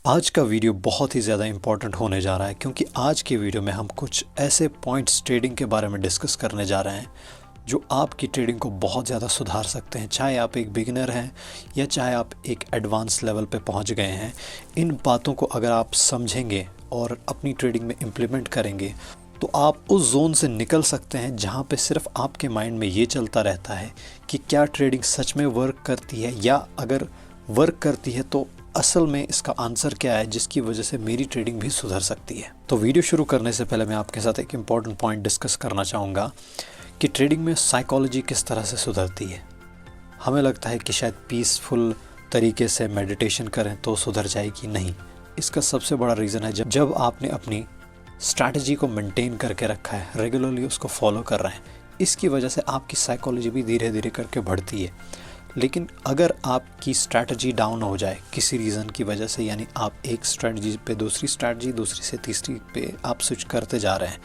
आज का वीडियो बहुत ही ज़्यादा इम्पॉर्टेंट होने जा रहा है क्योंकि आज के वीडियो में हम कुछ ऐसे पॉइंट्स ट्रेडिंग के बारे में डिस्कस करने जा रहे हैं जो आपकी ट्रेडिंग को बहुत ज़्यादा सुधार सकते हैं। चाहे आप एक बिगिनर हैं या चाहे आप एक एडवांस लेवल पे पहुंच गए हैं, इन बातों को अगर आप समझेंगे और अपनी ट्रेडिंग में इम्प्लीमेंट करेंगे तो आप उस जोन से निकल सकते हैं जहां पे सिर्फ आपके माइंड में ये चलता रहता है कि क्या ट्रेडिंग सच में वर्क करती है, या अगर वर्क करती है तो असल में इसका आंसर क्या है जिसकी वजह से मेरी ट्रेडिंग भी सुधर सकती है। तो वीडियो शुरू करने से पहले मैं आपके साथ एक इम्पॉर्टेंट पॉइंट डिस्कस करना चाहूँगा कि ट्रेडिंग में साइकोलॉजी किस तरह से सुधरती है। हमें लगता है कि शायद पीसफुल तरीके से मेडिटेशन करें तो सुधर जाएगी, नहीं। इसका सबसे बड़ा रीज़न है जब आपने अपनी स्ट्रैटेजी को मेंटेन करके रखा है, रेगुलरली उसको फॉलो कर रहे हैं, इसकी वजह से आपकी साइकोलॉजी भी धीरे धीरे करके बढ़ती है। लेकिन अगर आपकी स्ट्रैटेजी डाउन हो जाए किसी रीज़न की वजह से, यानी आप एक स्ट्रैटेजी पे दूसरी स्ट्रैटेजी, दूसरी से तीसरी पे आप स्विच करते जा रहे हैं,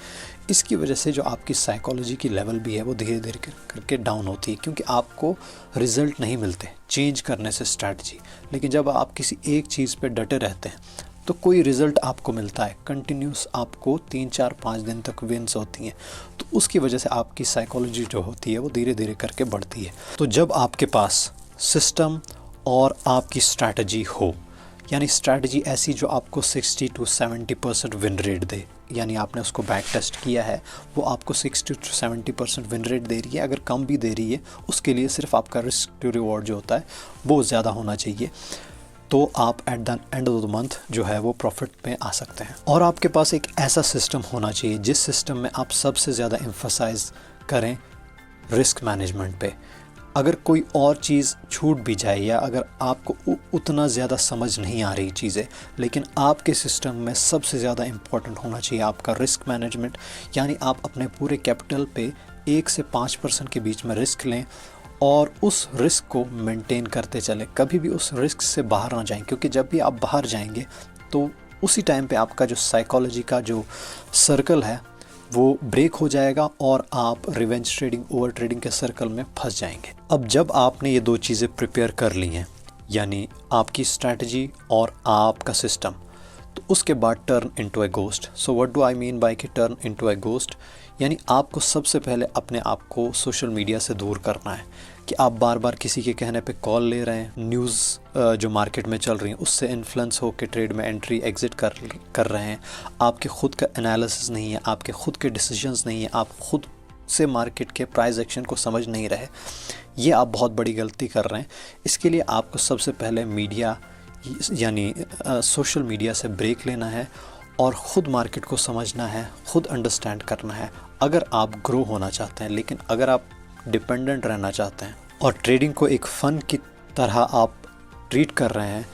इसकी वजह से जो आपकी साइकोलॉजी की लेवल भी है वो धीरे धीरे करके डाउन होती है क्योंकि आपको रिज़ल्ट नहीं मिलते चेंज करने से स्ट्रैटेजी। लेकिन जब आप किसी एक चीज़ पे डटे रहते हैं तो कोई रिज़ल्ट आपको मिलता है, कंटिन्यूस आपको 3, 4, 5 दिन तक विन्स होती हैं, तो उसकी वजह से आपकी साइकोलॉजी जो होती है वो धीरे धीरे करके बढ़ती है। तो जब आपके पास सिस्टम और आपकी स्ट्रैटेजी हो, यानी स्ट्रैटेजी ऐसी जो आपको 60 to 70% विन रेट दे, यानी आपने उसको बैक टेस्ट किया है, वो आपको 60 to 70% विन रेट दे रही है, अगर कम भी दे रही है उसके लिए सिर्फ आपका रिस्क टू रिवॉर्ड जो होता है वो ज़्यादा होना चाहिए, तो आप at the end of the month जो है वो प्रॉफिट में आ सकते हैं। और आपके पास एक ऐसा सिस्टम होना चाहिए जिस सिस्टम में आप सबसे ज़्यादा एम्फसाइज करें रिस्क मैनेजमेंट पे। अगर कोई और चीज़ छूट भी जाए या अगर आपको उतना ज़्यादा समझ नहीं आ रही चीज़ें, लेकिन आपके सिस्टम में सबसे ज़्यादा इम्पॉर्टेंट होना चाहिए आपका रिस्क मैनेजमेंट, यानी आप अपने पूरे कैपिटल पे 1 से 5% के बीच में रिस्क लें और उस रिस्क को मेंटेन करते चलें, कभी भी उस रिस्क से बाहर ना जाएं, क्योंकि जब भी आप बाहर जाएंगे तो उसी टाइम पे आपका जो साइकोलॉजी का जो सर्कल है वो ब्रेक हो जाएगा और आप रिवेंज ट्रेडिंग, ओवर ट्रेडिंग के सर्कल में फंस जाएंगे। अब जब आपने ये दो चीज़ें प्रिपेयर कर ली हैं, यानी आपकी स्ट्रैटेजी और आपका सिस्टम, तो उसके बाद turn into A ghost. So what do I mean by कि टर्न इनटू ए गोस्ट, यानी आपको सबसे पहले अपने आप को सोशल मीडिया से दूर करना है कि आप बार बार किसी के कहने पे कॉल ले रहे हैं, न्यूज़ जो मार्केट में चल रही हैं उससे इन्फ्लुएंस हो के ट्रेड में एंट्री एग्ज़िट कर रहे हैं। आपके ख़ुद का एनालिसिस नहीं है, आपके ख़ुद के डिसीजंस नहीं है, आप ख़ुद से मार्केट के प्राइस एक्शन को समझ नहीं रहे। ये आप बहुत बड़ी गलती कर रहे हैं। इसके लिए आपको सबसे पहले मीडिया यानी सोशल मीडिया से ब्रेक लेना है और ख़ुद मार्केट को समझना है, ख़ुद अंडरस्टैंड करना है अगर आप ग्रो होना चाहते हैं। लेकिन अगर आप डिपेंडेंट रहना चाहते हैं और ट्रेडिंग को एक फ़न की तरह आप ट्रीट कर रहे हैं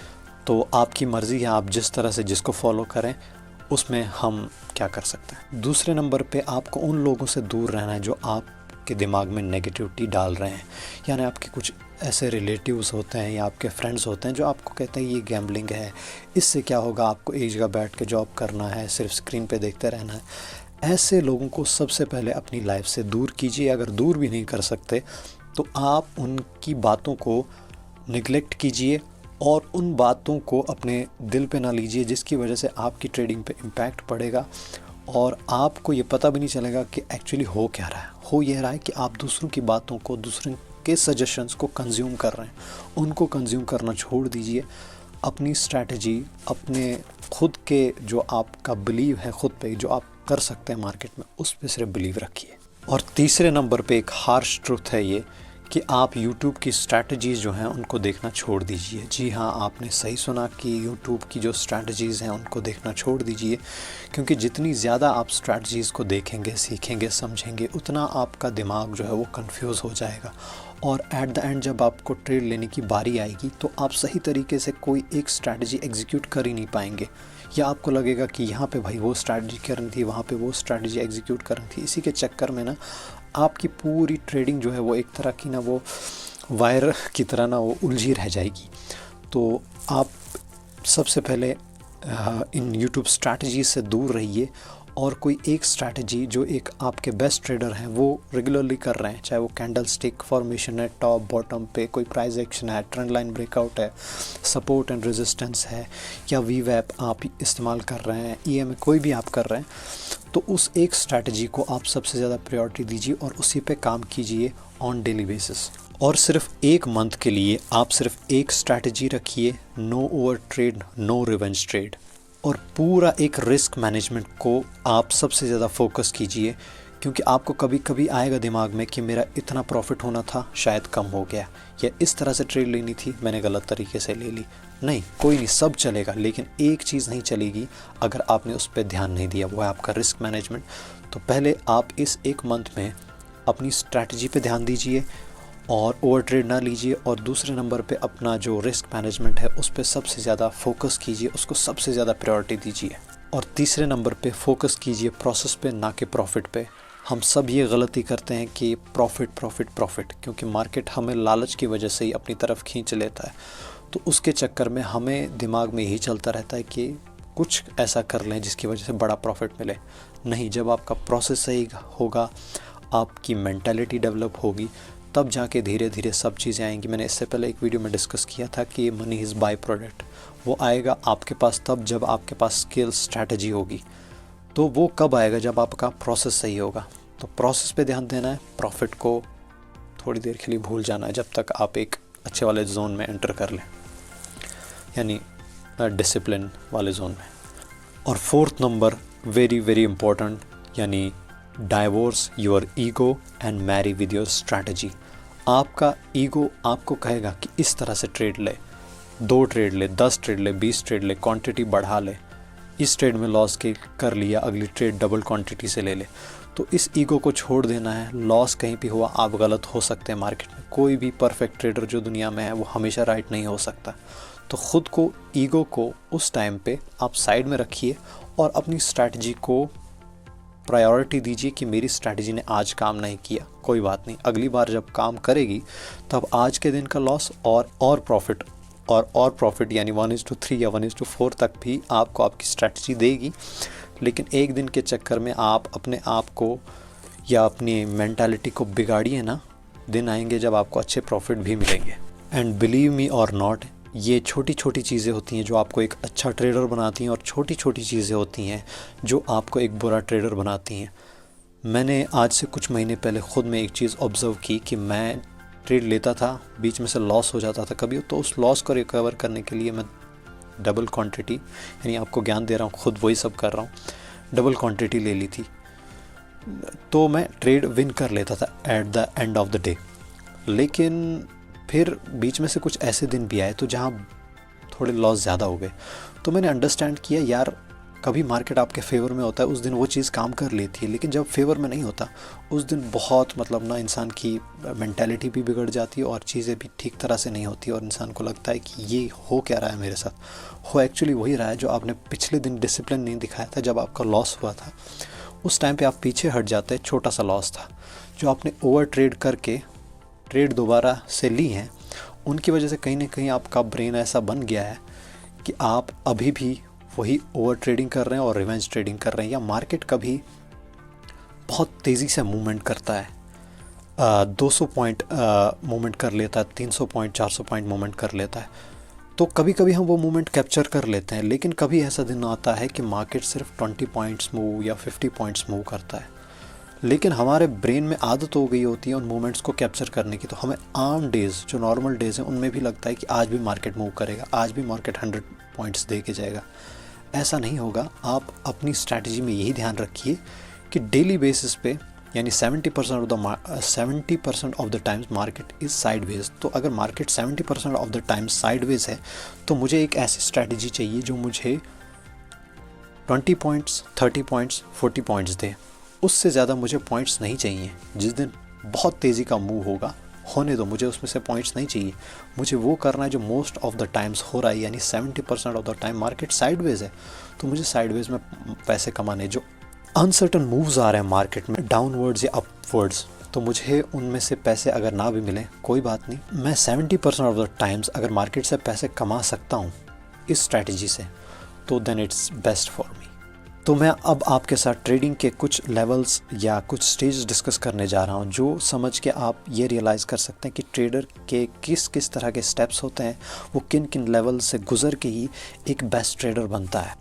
तो आपकी मर्ज़ी है, आप जिस तरह से जिसको फॉलो करें, उसमें हम क्या कर सकते हैं। दूसरे नंबर पे आपको उन लोगों से दूर रहना है जो आपके दिमाग में नेगेटिविटी डाल रहे हैं, यानी आपके कुछ ऐसे रिलेटिव्स होते हैं या आपके फ्रेंड्स होते हैं जो आपको कहते हैं ये गैम्बलिंग है, इससे क्या होगा, आपको एक जगह बैठ के जॉब करना है, सिर्फ स्क्रीन पे देखते रहना है। ऐसे लोगों को सबसे पहले अपनी लाइफ से दूर कीजिए। अगर दूर भी नहीं कर सकते तो आप उनकी बातों को निगलेक्ट कीजिए और उन बातों को अपने दिल पे ना लीजिए जिसकी वजह से आपकी ट्रेडिंग पे इम्पैक्ट पड़ेगा और आपको ये पता भी नहीं चलेगा कि एक्चुअली हो क्या रहा है। हो ये रहा है कि आप दूसरों की बातों को, दूसरों के सजेशंस को कंज्यूम कर रहे हैं। उनको कंज्यूम करना छोड़ दीजिए। अपनी स्ट्रैटेजी, अपने खुद के जो आपका बिलीव है खुद पे, जो आप कर सकते हैं मार्केट में, उस पे सिर्फ बिलीव रखिए। और तीसरे नंबर पे एक हार्श ट्रुथ है ये कि आप YouTube की स्ट्रैटेजीज़ जो हैं उनको देखना छोड़ दीजिए। जी हाँ, आपने सही सुना कि YouTube की जो स्ट्रैटेजीज़ हैं उनको देखना छोड़ दीजिए, क्योंकि जितनी ज़्यादा आप स्ट्रैटेजीज़ को देखेंगे, सीखेंगे, समझेंगे, उतना आपका दिमाग जो है वो कंफ्यूज हो जाएगा और एट द एंड जब आपको ट्रेड लेने की बारी आएगी तो आप सही तरीके से कोई एक स्ट्रैटेजी एग्जीक्यूट कर ही नहीं पाएंगे, या आपको लगेगा कि यहाँ पे भाई वो स्ट्रैटेजी करनी थी, वहाँ पे वो स्ट्रैटेजी एग्जीक्यूट करनी थी। इसी के चक्कर में ना आपकी पूरी ट्रेडिंग जो है वो एक तरह की ना वो वायर की तरह ना वो उलझी रह जाएगी। तो आप सबसे पहले इन YouTube स्ट्रैटेजी से दूर रहिए और कोई एक स्ट्रैटेजी जो एक आपके बेस्ट ट्रेडर हैं वो रेगुलरली कर रहे हैं, चाहे वो कैंडल स्टिक फॉर्मेशन है, टॉप बॉटम पे कोई प्राइस एक्शन है, ट्रेंड लाइन ब्रेकआउट है, सपोर्ट एंड रेजिस्टेंस है, या वीवैप आप इस्तेमाल कर रहे हैं, EMA कोई भी आप कर रहे हैं, तो उस एक स्ट्रैटेजी को आप सबसे ज़्यादा प्रायोरिटी दीजिए और उसी पे काम कीजिए ऑन डेली बेसिस। और सिर्फ एक मंथ के लिए आप सिर्फ एक स्ट्रैटेजी रखिए, no over trade, no revenge trade, और पूरा एक रिस्क मैनेजमेंट को आप सबसे ज़्यादा फोकस कीजिए, क्योंकि आपको कभी कभी आएगा दिमाग में कि मेरा इतना प्रॉफिट होना था, शायद कम हो गया, या इस तरह से ट्रेड लेनी थी, मैंने गलत तरीके से ले ली। नहीं, कोई नहीं, सब चलेगा, लेकिन एक चीज़ नहीं चलेगी अगर आपने उस पर ध्यान नहीं दिया, वो है आपका रिस्क मैनेजमेंट। तो पहले आप इस एक मंथ में अपनी स्ट्रैटेजी पे ध्यान दीजिए और ओवर ट्रेड ना लीजिए, और दूसरे नंबर पे अपना जो रिस्क मैनेजमेंट है उस पर सबसे ज़्यादा फोकस कीजिए, उसको सबसे ज़्यादा प्रायोरिटी दीजिए। और तीसरे नंबर पे फोकस कीजिए प्रोसेस पे, ना कि प्रॉफिट पे। हम सब ये गलती करते हैं कि प्रॉफिट प्रॉफिट प्रॉफिट, क्योंकि मार्केट हमें लालच की वजह से ही अपनी तरफ खींच लेता है, तो उसके चक्कर में हमें दिमाग में यही चलता रहता है कि कुछ ऐसा कर लें जिसकी वजह से बड़ा प्रॉफिट मिले। नहीं, जब आपका प्रोसेस सही होगा, आपकी मेंटालिटी डेवलप होगी, तब जाके धीरे धीरे सब चीज़ें आएंगी। मैंने इससे पहले एक वीडियो में डिस्कस किया था कि मनी इज़ बाय प्रोडक्ट, वो आएगा आपके पास तब जब आपके पास स्किल स्ट्रैटेजी होगी। तो वो कब आएगा? जब आपका प्रोसेस सही होगा। तो प्रोसेस पे ध्यान देना है, प्रॉफिट को थोड़ी देर के लिए भूल जाना है, जब तक आप एक अच्छे वाले जोन में एंटर कर लें, यानी डिसिप्लिन वाले जोन में। और fourth number very very important, यानी divorce your ego and marry with your strategy. आपका ईगो आपको कहेगा कि इस तरह से ट्रेड ले, 2 ट्रेड ले, 10 ट्रेड ले, 20 ट्रेड ले, क्वांटिटी बढ़ा ले, इस ट्रेड में लॉस के कर लिया, अगली ट्रेड डबल क्वांटिटी से ले ले। तो इस ईगो को छोड़ देना है। लॉस कहीं भी हुआ, आप गलत हो सकते हैं मार्केट में, कोई भी परफेक्ट ट्रेडर जो दुनिया में है वो हमेशा राइट नहीं हो सकता। तो ख़ुद को, ईगो को उस टाइम पे आप साइड में रखिए और अपनी स्ट्रैटेजी को प्रायोरिटी दीजिए कि मेरी स्ट्रैटेजी ने आज काम नहीं किया, कोई बात नहीं, अगली बार जब काम करेगी तब आज के दिन का लॉस और प्रॉफिट और प्रॉफिट, यानी 1:3 या 1:4 तक भी आपको आपकी स्ट्रैटेजी देगी। लेकिन एक दिन के चक्कर में आप अपने आप को या अपनी मेंटालिटी को बिगाड़िए ना, दिन आएंगे जब आपको अच्छे प्रॉफिट भी मिलेंगे। एंड बिलीव मी और नॉट, ये छोटी छोटी चीज़ें होती हैं जो आपको एक अच्छा ट्रेडर बनाती हैं, और छोटी छोटी चीज़ें होती हैं जो आपको एक बुरा ट्रेडर बनाती हैं। मैंने आज से कुछ महीने पहले ख़ुद में एक चीज़ ऑब्ज़र्व की कि मैं ट्रेड लेता था, बीच में से लॉस हो जाता था कभी, तो उस लॉस को रिकवर करने के लिए मैं डबल क्वांटिटी, यानी आपको ज्ञान दे रहा हूँ, खुद वही सब कर रहा हूँ, डबल क्वांटिटी ले ली थी, तो मैं ट्रेड विन कर लेता था at the end of the day. लेकिन फिर बीच में से कुछ ऐसे दिन भी आए तो जहाँ थोड़े लॉस ज़्यादा हो गए, तो मैंने अंडरस्टैंड किया यार, कभी मार्केट आपके फेवर में होता है उस दिन वो चीज़ काम कर लेती है, लेकिन जब फेवर में नहीं होता उस दिन बहुत ना इंसान की मेंटालिटी भी बिगड़ जाती है और चीज़ें भी ठीक तरह से नहीं होती, और इंसान को लगता है कि ये हो क्या रहा है मेरे साथ। हो एक्चुअली वही रहा है जो आपने पिछले दिन डिसिप्लिन नहीं दिखाया था, जब आपका लॉस हुआ था उस टाइम पर आप पीछे हट जाते, छोटा सा लॉस था, जो आपने ओवर ट्रेड करके ट्रेड दोबारा से ली हैं, उनकी वजह से कहीं ना कहीं आपका ब्रेन ऐसा बन गया है कि आप अभी भी वही ओवर ट्रेडिंग कर रहे हैं और रिवेंज ट्रेडिंग कर रहे हैं। या मार्केट कभी बहुत तेज़ी से मूवमेंट करता है, 200 पॉइंट मूवमेंट कर लेता है, 300 पॉइंट 400 पॉइंट मूवमेंट कर लेता है, तो कभी कभी हम वो मूवमेंट कैप्चर कर लेते हैं। लेकिन कभी ऐसा दिन आता है कि मार्केट सिर्फ 20 पॉइंट्स मूव या 50 पॉइंट्स मूव करता है, लेकिन हमारे ब्रेन में आदत हो गई होती है उन मोमेंट्स को कैप्चर करने की, तो हमें आम डेज़ जो नॉर्मल डेज़ हैं उनमें भी लगता है कि आज भी मार्केट मूव करेगा, आज भी मार्केट 100 पॉइंट्स दे के जाएगा। ऐसा नहीं होगा। आप अपनी स्ट्रैटेजी में यही ध्यान रखिए कि डेली बेसिस पे, यानी 70% off the times market is sideways. तो अगर market 70% off the times sideways है तो मुझे एक ऐसी स्ट्रैटेजी चाहिए जो मुझे 20 पॉइंट्स, 30 पॉइंट्स, 40 पॉइंट्स दे। उससे ज़्यादा मुझे पॉइंट्स नहीं चाहिए। जिस दिन बहुत तेज़ी का मूव होगा होने दो, मुझे उसमें से पॉइंट्स नहीं चाहिए। मुझे वो करना है जो मोस्ट ऑफ द टाइम्स हो रहा है, यानी 70% off the time market sideways है, तो मुझे साइडवेज में पैसे कमाने। जो अनसर्टन मूव्स आ रहे हैं मार्केट में, डाउनवर्ड्स या अपवर्ड्स, तो मुझे उनमें से पैसे अगर ना भी मिले कोई बात नहीं, मैं 70% ऑफ द टाइम्स अगर मार्केट से पैसे कमा सकता हूँ इस स्ट्रैटेजी से, तो then it's best for me. तो मैं अब आपके साथ ट्रेडिंग के कुछ लेवल्स या कुछ स्टेज डिस्कस करने जा रहा हूं, जो समझ के आप ये रियलाइज़ कर सकते हैं कि ट्रेडर के किस किस तरह के स्टेप्स होते हैं, वो किन किन लेवल से गुजर के ही एक बेस्ट ट्रेडर बनता है।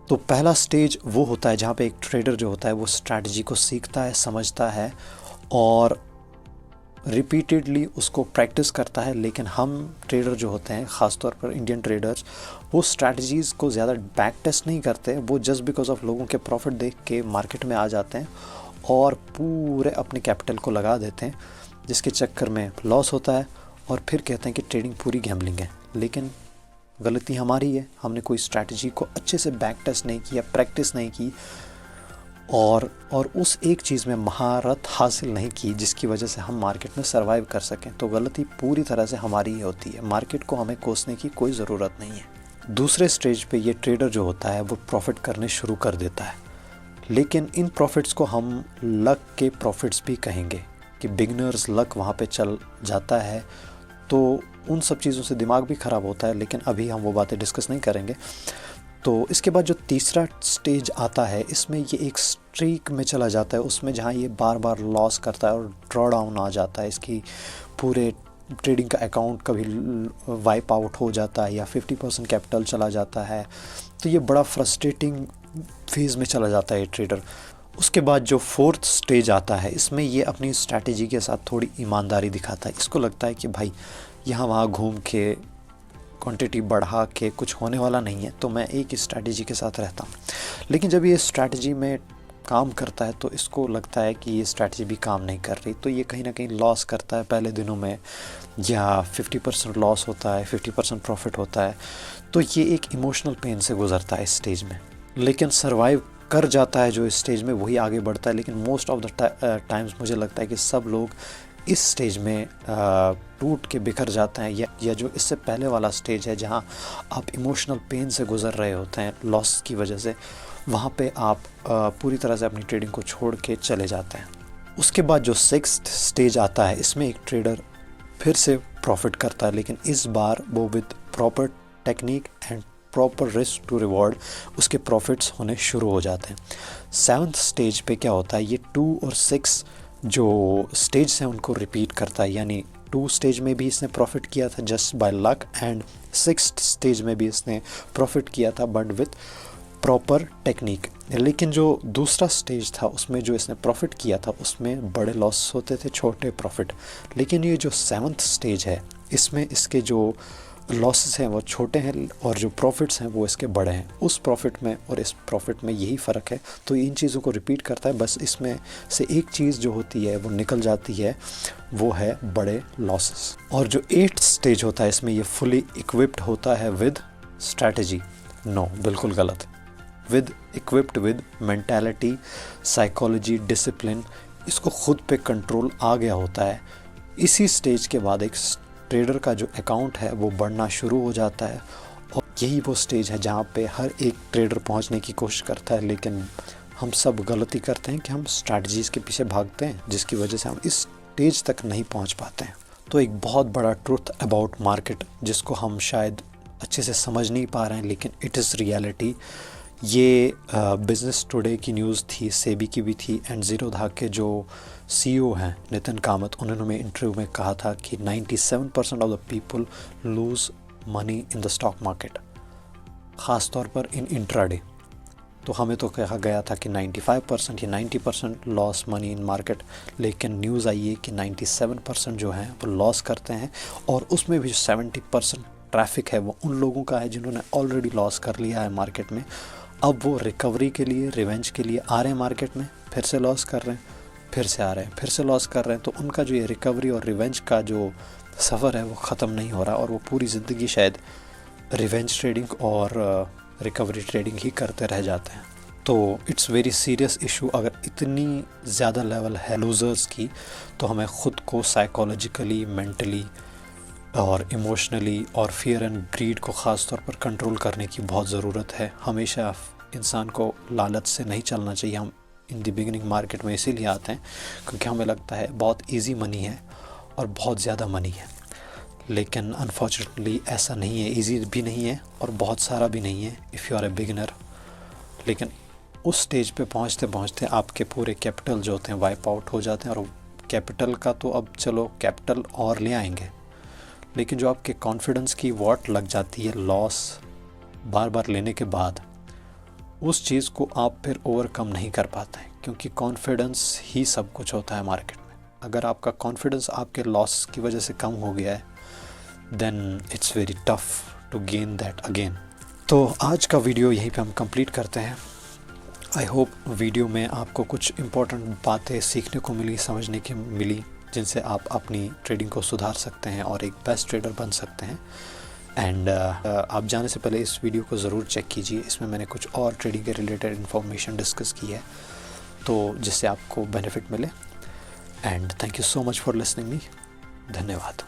तो पहला स्टेज वो होता है जहाँ पे एक ट्रेडर जो होता है वो स्ट्रैटेजी को सीखता है, समझता है और रिपीटेडली उसको प्रैक्टिस करता है। लेकिन हम ट्रेडर जो होते हैं, ख़ासतौर पर इंडियन ट्रेडर्स, वो स्ट्रैटेजीज़ को ज़्यादा बैक टेस्ट नहीं करते। वो जस्ट बिकॉज ऑफ लोगों के प्रॉफिट देख के मार्केट में आ जाते हैं और पूरे अपने कैपिटल को लगा देते हैं, जिसके चक्कर में लॉस होता है और फिर कहते हैं कि ट्रेडिंग पूरी गैम्बलिंग है। लेकिन गलती हमारी है, हमने कोई स्ट्रैटेजी को अच्छे से बैक टेस्ट नहीं किया, प्रैक्टिस नहीं की और उस एक चीज़ में महारत हासिल नहीं की जिसकी वजह से हम मार्केट में सर्वाइव कर सकें। तो गलती पूरी तरह से हमारी ही होती है, मार्केट को हमें कोसने की कोई ज़रूरत नहीं है। दूसरे स्टेज पे ये ट्रेडर जो होता है वो प्रॉफिट करने शुरू कर देता है, लेकिन इन प्रॉफिट्स को हम लक के प्रॉफिट्स भी कहेंगे कि बिगनर्स लक वहाँ पे चल जाता है। तो उन सब चीज़ों से दिमाग भी ख़राब होता है, लेकिन अभी हम वो बातें डिस्कस नहीं करेंगे। तो इसके बाद जो तीसरा स्टेज आता है, इसमें ये एक स्ट्रीक में चला जाता है, उसमें जहाँ ये बार बार लॉस करता है और ड्रॉ डाउन आ जाता है, इसकी पूरे ट्रेडिंग का अकाउंट कभी वाइप आउट हो जाता है या 50% कैपिटल चला जाता है। तो ये बड़ा फ्रस्ट्रेटिंग फेज़ में चला जाता है ट्रेडर। उसके बाद जो फोर्थ स्टेज आता है, इसमें ये अपनी स्ट्रैटेजी के साथ थोड़ी ईमानदारी दिखाता है। इसको लगता है कि भाई यहाँ वहाँ घूम के क्वांटिटी बढ़ा के कुछ होने वाला नहीं है, तो मैं एक ही स्ट्रैटेजी के साथ रहता हूँ। लेकिन जब ये स्ट्रैटेजी में काम करता है तो इसको लगता है कि ये स्ट्रैटेजी भी काम नहीं कर रही, तो ये कहीं ना कहीं लॉस करता है पहले दिनों में, या 50% लॉस होता है, 50% प्रॉफिट होता है। तो ये एक इमोशनल पेन से गुजरता है इस स्टेज में, लेकिन सर्वाइव कर जाता है जो इस स्टेज में, वही आगे बढ़ता है। लेकिन मोस्ट ऑफ द टाइम्स मुझे लगता है कि सब लोग इस स्टेज में टूट के बिखर जाते हैं, या जो इससे पहले वाला स्टेज है जहां आप इमोशनल पेन से गुजर रहे होते हैं लॉस की वजह से, वहां पे आप पूरी तरह से अपनी ट्रेडिंग को छोड़ के चले जाते हैं। उसके बाद जो सिक्स्थ स्टेज आता है, इसमें एक ट्रेडर फिर से प्रॉफिट करता है, लेकिन इस बार वो with proper technique and proper risk to reward उसके प्रॉफिट्स होने शुरू हो जाते हैं। सेवन्थ स्टेज पे क्या होता है, ये 2 और 6 जो स्टेज हैं उनको रिपीट करता है। यानी 2 स्टेज में भी इसने प्रॉफिट किया था just by luck, and 6th stage में भी इसने प्रॉफिट किया था बट विथ प्रॉपर टेक्निक। लेकिन जो दूसरा स्टेज था उसमें जो इसने प्रॉफिट किया था उसमें बड़े लॉस होते थे, छोटे प्रॉफिट। लेकिन ये जो 7th स्टेज है, इसमें इसके जो लॉसेस हैं वो छोटे हैं और जो प्रॉफिट्स हैं वो इसके बड़े हैं। उस प्रॉफिट में और इस प्रॉफिट में यही फ़र्क है। तो इन चीज़ों को रिपीट करता है, बस इसमें से एक चीज़ जो होती है वो निकल जाती है, वो है बड़े लॉसेस। और जो 8th स्टेज होता है, इसमें ये फुली इक्विप्ड होता है विद स्ट्रैटेजी। नो, बिल्कुल गलत। With equipped with mentality, psychology, discipline, इसको खुद पे कंट्रोल आ गया होता है। इसी स्टेज के बाद एक ट्रेडर का जो अकाउंट है वो बढ़ना शुरू हो जाता है, और यही वो स्टेज है जहाँ पे हर एक ट्रेडर पहुँचने की कोशिश करता है। लेकिन हम सब गलती करते हैं कि हम स्ट्रैटेजीज़ के पीछे भागते हैं, जिसकी वजह से हम इस स्टेज तक नहीं पहुँच पाते हैं। तो एक बहुत बड़ा ट्रुथ अबाउट मार्केट, जिसको हम शायद अच्छे से समझ नहीं पा रहे हैं, लेकिन इट इज़ रियलिटी। ये बिज़नेस टुडे की न्यूज़ थी, सेबी की भी थी, एंड ज़ीरोधा के जो CEO हैं नितिन कामत, उन्होंने इंटरव्यू में कहा था कि 97% of the people lose money in the stock market, ख़ास तौर पर इन इंट्राडे। तो हमें तो कहा गया था कि 95% या 90% लॉस मनी इन मार्केट, लेकिन न्यूज़ आई है कि 97% जो हैं वो लॉस करते हैं, और उसमें भी 70% ट्रैफिक है वो उन लोगों का है जिन्होंने ऑलरेडी लॉस कर लिया है मार्केट में। अब वो रिकवरी के लिए, रिवेंज के लिए आ रहे हैं मार्केट में, फिर से लॉस कर रहे हैं, फिर से आ रहे हैं, फिर से लॉस कर रहे हैं। तो उनका जो ये रिकवरी और रिवेंज का जो सफ़र है वो ख़त्म नहीं हो रहा, और वो पूरी ज़िंदगी शायद रिवेंज ट्रेडिंग और रिकवरी ट्रेडिंग ही करते रह जाते हैं। तो इट्स वेरी सीरियस इशू। अगर इतनी ज़्यादा लेवल है लूज़र्स की, तो हमें ख़ुद को साइकोलॉजिकली, मेंटली और इमोशनली और फियर एंड ग्रीड को ख़ास तौर पर कंट्रोल करने की बहुत ज़रूरत है। हमेशा इंसान को लालच से नहीं चलना चाहिए। हम इन द बिगिनिंग मार्केट में इसीलिए आते हैं क्योंकि हमें लगता है बहुत इजी मनी है और बहुत ज़्यादा मनी है, लेकिन अनफॉर्चुनेटली ऐसा नहीं है। इजी भी नहीं है और बहुत सारा भी नहीं है if you are a beginner. लेकिन उस स्टेज पे पहुंचते पहुंचते आपके पूरे कैपिटल जो होते हैं वाइप आउट हो जाते हैं। और कैपिटल का तो अब चलो कैपिटल और ले आएंगे, लेकिन जो आपके कॉन्फिडेंस की वॉट लग जाती है लॉस बार बार लेने के बाद, उस चीज़ को आप फिर ओवरकम नहीं कर पाते हैं, क्योंकि कॉन्फिडेंस ही सब कुछ होता है मार्केट में। अगर आपका कॉन्फिडेंस आपके लॉस की वजह से कम हो गया है, then it's very tough to gain that again. तो आज का वीडियो यहीं पे हम कंप्लीट करते हैं। आई होप वीडियो में आपको कुछ इम्पोर्टेंट बातें सीखने को मिली, समझने की मिली, जिनसे आप अपनी ट्रेडिंग को सुधार सकते हैं और एक बेस्ट ट्रेडर बन सकते हैं। एंड आप जाने से पहले इस वीडियो को ज़रूर चेक कीजिए, इसमें मैंने कुछ और ट्रेडिंग के रिलेटेड इन्फॉर्मेशन डिस्कस की है, तो जिससे आपको बेनिफिट मिले। And thank you so much for listening me. धन्यवाद।